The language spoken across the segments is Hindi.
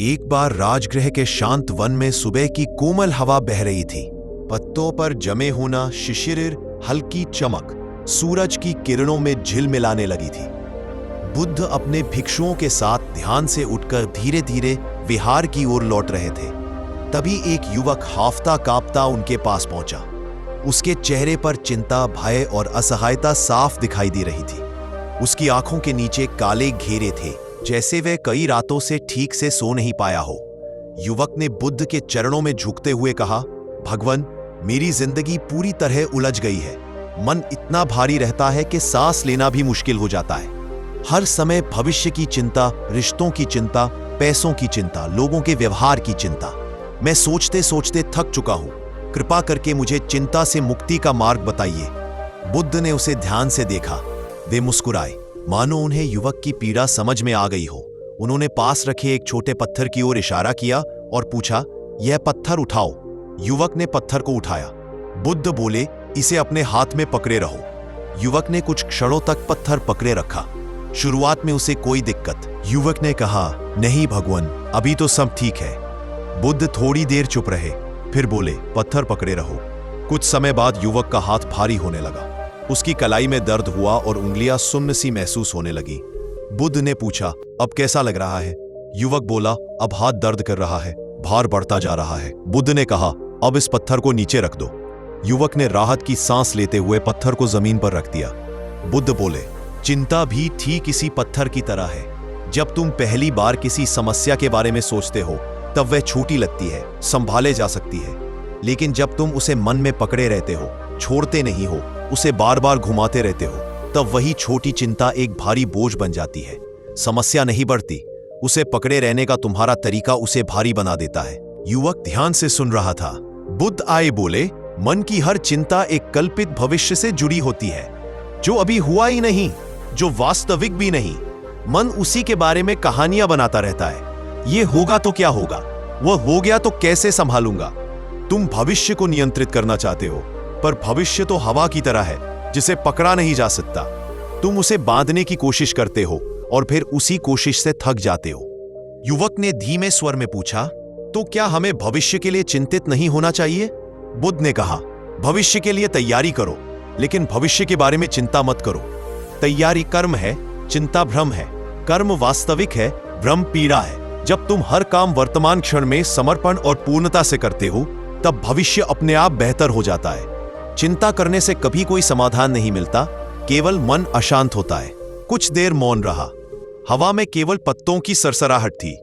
एक बार राजगृह के शांत वन में सुबह की कोमल हवा बह रही थी। पत्तों पर जमे होना शिशिर, हल्की चमक सूरज की किरणों में झिलमिलाने लगी थी। बुद्ध अपने भिक्षुओं के साथ ध्यान से उठकर धीरे धीरे विहार की ओर लौट रहे थे। तभी एक युवक हाफता कांपता उनके पास पहुंचा। उसके चेहरे पर चिंता, भय और असहायता साफ दिखाई दे रही थी। उसकी आंखों के नीचे काले घेरे थे, जैसे वह कई रातों से ठीक से सो नहीं पाया हो। युवक ने बुद्ध के चरणों में झुकते हुए कहा, भगवान, मेरी जिंदगी पूरी तरह उलझ गई है। मन इतना भारी रहता है कि सांस लेना भी मुश्किल हो जाता है। हर समय भविष्य की चिंता, रिश्तों की चिंता, पैसों की चिंता, लोगों के व्यवहार की चिंता। मैं सोचते सोचते थक चुका हूं। कृपा करके मुझे चिंता से मुक्ति का मार्ग बताइए। बुद्ध ने उसे ध्यान से देखा। वे मुस्कुराए, मानो उन्हें युवक की पीड़ा समझ में आ गई हो। उन्होंने पास रखे एक छोटे पत्थर की ओर इशारा किया और पूछा, यह पत्थर उठाओ। युवक ने पत्थर को उठाया। बुद्ध बोले, इसे अपने हाथ में पकड़े रहो। युवक ने कुछ क्षणों तक पत्थर पकड़े रखा। शुरुआत में उसे कोई दिक्कत। युवक ने कहा, नहीं भगवान, अभी तो सब ठीक है। बुद्ध थोड़ी देर चुप रहे, फिर बोले, पत्थर पकड़े रहो। कुछ समय बाद युवक का हाथ भारी होने लगा। उसकी कलाई में दर्द हुआ और उंगलियां सुन्न सी महसूस होने लगी। बुद्ध ने पूछा, अब कैसा लग रहा है? युवक बोला, अब हाथ दर्द कर रहा है, भार बढ़ता जा रहा है। बुद्ध ने कहा, अब इस पत्थर को नीचे रख दो। युवक ने राहत की सांस लेते हुए पत्थर को जमीन पर रख दिया। बुद्ध बोले, चिंता भी ठीक इसी पत्थर की तरह है। जब तुम पहली बार किसी समस्या के बारे में सोचते हो तब वह छोटी लगती है, संभाले जा सकती है। लेकिन जब तुम उसे मन में पकड़े रहते हो, छोड़ते नहीं हो, उसे बार बार घुमाते रहते हो, तब वही छोटी चिंता एक भारी बोझ बन जाती है। समस्या नहीं बढ़ती, उसे पकड़े रहने का तुम्हारा तरीका उसे भारी बना देता है। युवक ध्यान से सुन रहा था। बुद्ध आए बोले, मन की हर चिंता एक कल्पित भविष्य से जुड़ी होती है, जो अभी हुआ ही नहीं, जो वास्तविक भी नहीं। मन उसी के बारे में कहानियां बनाता रहता है। ये होगा तो क्या होगा, वह हो गया तो कैसे संभालूंगा। तुम भविष्य को नियंत्रित करना चाहते हो, पर भविष्य तो हवा की तरह है जिसे पकड़ा नहीं जा सकता। तुम उसे बांधने की कोशिश करते हो और फिर उसी कोशिश से थक जाते हो। युवक ने धीमे स्वर में पूछा, तो क्या हमें भविष्य के लिए चिंतित नहीं होना चाहिए? बुद्ध ने कहा, भविष्य के लिए तैयारी करो, लेकिन भविष्य के बारे में चिंता मत करो। तैयारी कर्म है, चिंता भ्रम है। कर्म वास्तविक है, भ्रम पीड़ा है। जब तुम हर काम वर्तमान क्षण में समर्पण और पूर्णता से करते हो, तब भविष्य अपने आप बेहतर हो जाता है। चिंता करने से कभी कोई समाधान नहीं मिलता, केवल मन अशांत होता है। कुछ देर मौन रहा। हवा में केवल पत्तों की सरसराहट थी।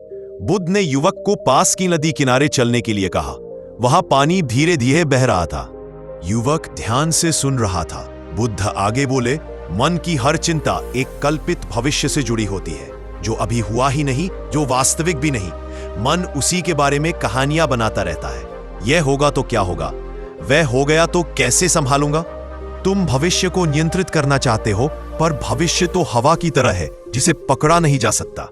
बुद्ध ने युवक को पास की नदी किनारे चलने के लिए कहा। वहां पानी धीरे धीरे बह रहा था। युवक ध्यान से सुन रहा था। बुद्ध आगे बोले, मन की हर चिंता एक कल्पित भविष्य से जुड़ी होती है, जो अभी हुआ ही नहीं, जो वास्तविक भी नहीं। मन उसी के बारे में कहानियां बनाता रहता है। यह होगा तो क्या होगा, वह हो गया तो कैसे संभालूंगा। तुम भविष्य को नियंत्रित करना चाहते हो, पर भविष्य तो हवा की तरह है जिसे पकड़ा नहीं जा सकता।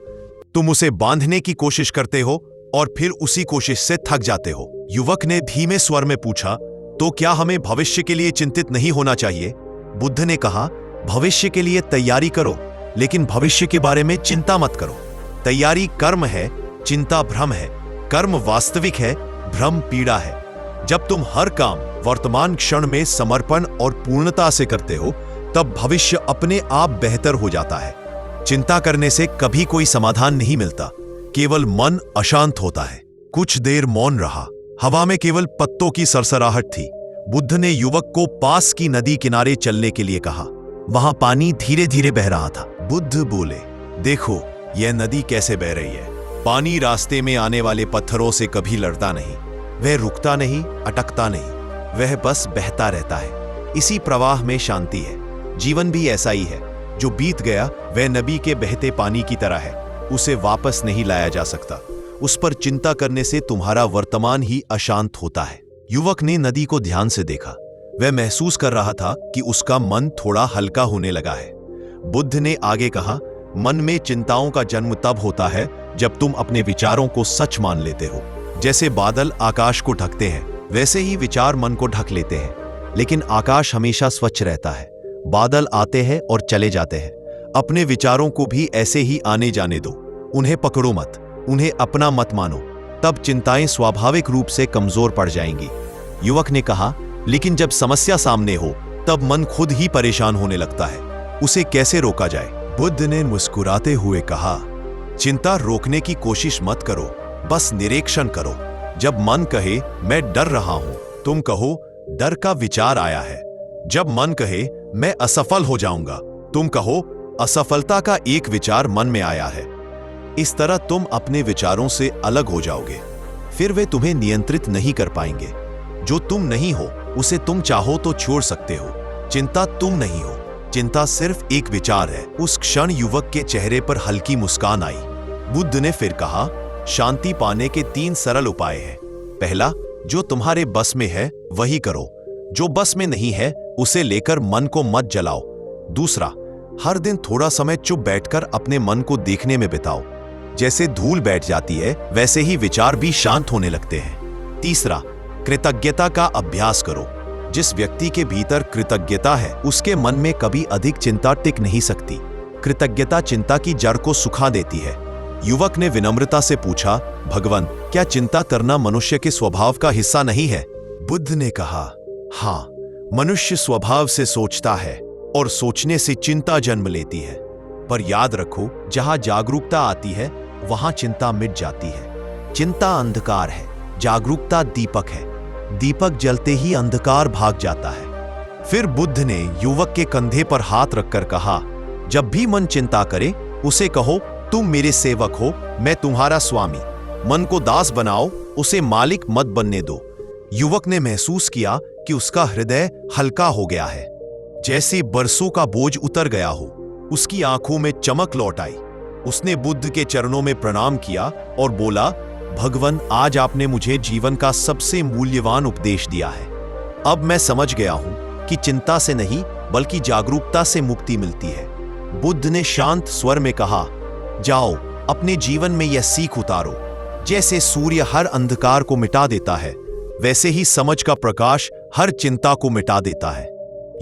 तुम उसे बांधने की कोशिश करते हो और फिर उसी कोशिश से थक जाते हो। युवक ने धीमे स्वर में पूछा, तो क्या हमें भविष्य के लिए चिंतित नहीं होना चाहिए? बुद्ध ने कहा, भविष्य के लिए तैयारी करो, लेकिन भविष्य के बारे में चिंता मत करो। तैयारी कर्म है, चिंता भ्रम है। कर्म वास्तविक है, भ्रम पीड़ा है। जब तुम हर काम वर्तमान क्षण में समर्पण और पूर्णता से करते हो, तब भविष्य अपने आप बेहतर हो जाता है। चिंता करने से कभी कोई समाधान नहीं मिलता, केवल मन अशांत होता है। कुछ देर मौन रहा। हवा में केवल पत्तों की सरसराहट थी। बुद्ध ने युवक को पास की नदी किनारे चलने के लिए कहा। वहां पानी धीरे धीरे बह रहा था। बुद्ध बोले, देखो यह नदी कैसे बह रही है। पानी रास्ते में आने वाले पत्थरों से कभी लड़ता नहीं, वह रुकता नहीं, अटकता नहीं, वह बस बहता रहता है। इसी प्रवाह में शांति है। जीवन भी ऐसा ही है। जो बीत गया वह नदी के बहते पानी की तरह है, उसे वापस नहीं लाया जा सकता। उस पर चिंता करने से तुम्हारा वर्तमान ही अशांत होता है। युवक ने नदी को ध्यान से देखा। वह महसूस कर रहा था कि उसका मन थोड़ा हल्का होने लगा है। बुद्ध ने आगे कहा, मन में चिंताओं का जन्म तब होता है जब तुम अपने विचारों को सच मान लेते हो। जैसे बादल आकाश को ढकते हैं, वैसे ही विचार मन को ढक लेते हैं। लेकिन आकाश हमेशा स्वच्छ रहता है। बादल आते हैं और चले जाते हैं। अपने विचारों को भी ऐसे ही आने जाने दो, उन्हें पकड़ो मत। उन्हें अपना मत मानो, तब चिंताएं स्वाभाविक रूप से कमजोर पड़ जाएंगी। युवक ने कहा, लेकिन जब समस्या सामने हो तब मन खुद ही परेशान होने लगता है, उसे कैसे रोका जाए? बुद्ध ने मुस्कुराते हुए कहा, चिंता रोकने की कोशिश मत करो, बस निरीक्षण करो। जब मन कहे मैं डर रहा हूं, तुम कहो डर का विचार आया है। जब मन कहे मैं असफल हो जाऊंगा, तुम कहो असफलता का एक विचार मन में आया है। इस तरह तुम अपने विचारों से अलग हो जाओगे, फिर वे तुम्हें नियंत्रित नहीं कर पाएंगे। जो तुम नहीं हो उसे तुम चाहो तो छोड़ सकते हो। चिंता तुम नहीं हो, चिंता सिर्फ एक विचार है। उस क्षण युवक के चेहरे पर हल्की मुस्कान आई। बुद्ध ने फिर कहा, शांति पाने के 3 सरल उपाय हैं। पहला, जो तुम्हारे बस में है वही करो, जो बस में नहीं है उसे लेकर मन को मत जलाओ। दूसरा, हर दिन थोड़ा समय चुप बैठकर अपने मन को देखने में बिताओ। जैसे धूल बैठ जाती है वैसे ही विचार भी शांत होने लगते हैं। तीसरा, कृतज्ञता का अभ्यास करो। जिस व्यक्ति के भीतर कृतज्ञता है उसके मन में कभी अधिक चिंता टिक नहीं सकती। कृतज्ञता चिंता की जड़ को सुखा देती है। युवक ने विनम्रता से पूछा, भगवान, क्या चिंता करना मनुष्य के स्वभाव का हिस्सा नहीं है? बुद्ध ने कहा, हाँ, मनुष्य स्वभाव से सोचता है और सोचने से चिंता जन्म लेती है। पर याद रखो, जहां जागरूकता आती है वहां चिंता मिट जाती है। चिंता अंधकार है, जागरूकता दीपक है। दीपक जलते ही अंधकार भाग जाता है। फिर बुद्ध ने युवक के कंधे पर हाथ रखकर कहा, जब भी मन चिंता करे उसे कहो, तुम मेरे सेवक हो, मैं तुम्हारा स्वामी। मन को दास बनाओ, उसे मालिक मत बनने दो। युवक ने महसूस किया कि उसका हृदय हल्का हो गया है, जैसे बरसों का बोझ उतर गया हो। उसकी आंखों में चमक लौट आई। उसने बुद्ध के चरणों में प्रणाम किया और बोला, भगवान, आज आपने मुझे जीवन का सबसे मूल्यवान उपदेश दिया है। अब मैं समझ गया हूं कि चिंता से नहीं बल्कि जागरूकता से मुक्ति मिलती है। बुद्ध ने शांत स्वर में कहा, जाओ, अपने जीवन में यह सीख उतारो। जैसे सूर्य हर अंधकार को मिटा देता है, वैसे ही समझ का प्रकाश हर चिंता को मिटा देता है।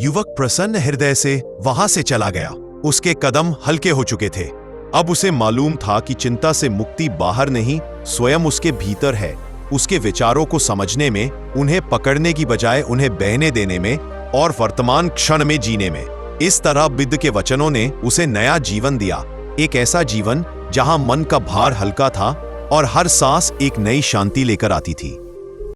युवक प्रसन्न हृदय से वहां से चला गया। उसके कदम हल्के हो चुके थे। अब उसे मालूम था कि चिंता से मुक्ति बाहर नहीं, स्वयं उसके भीतर है। उसके विचारों को समझने में, उन्हें पकड़ने की बजाय उन्हें बहने देने में और वर्तमान क्षण में जीने में। इस तरह बुद्ध के वचनों ने उसे नया जीवन दिया, एक ऐसा जीवन जहां मन का भार हल्का था और हर सांस एक नई शांति लेकर आती थी।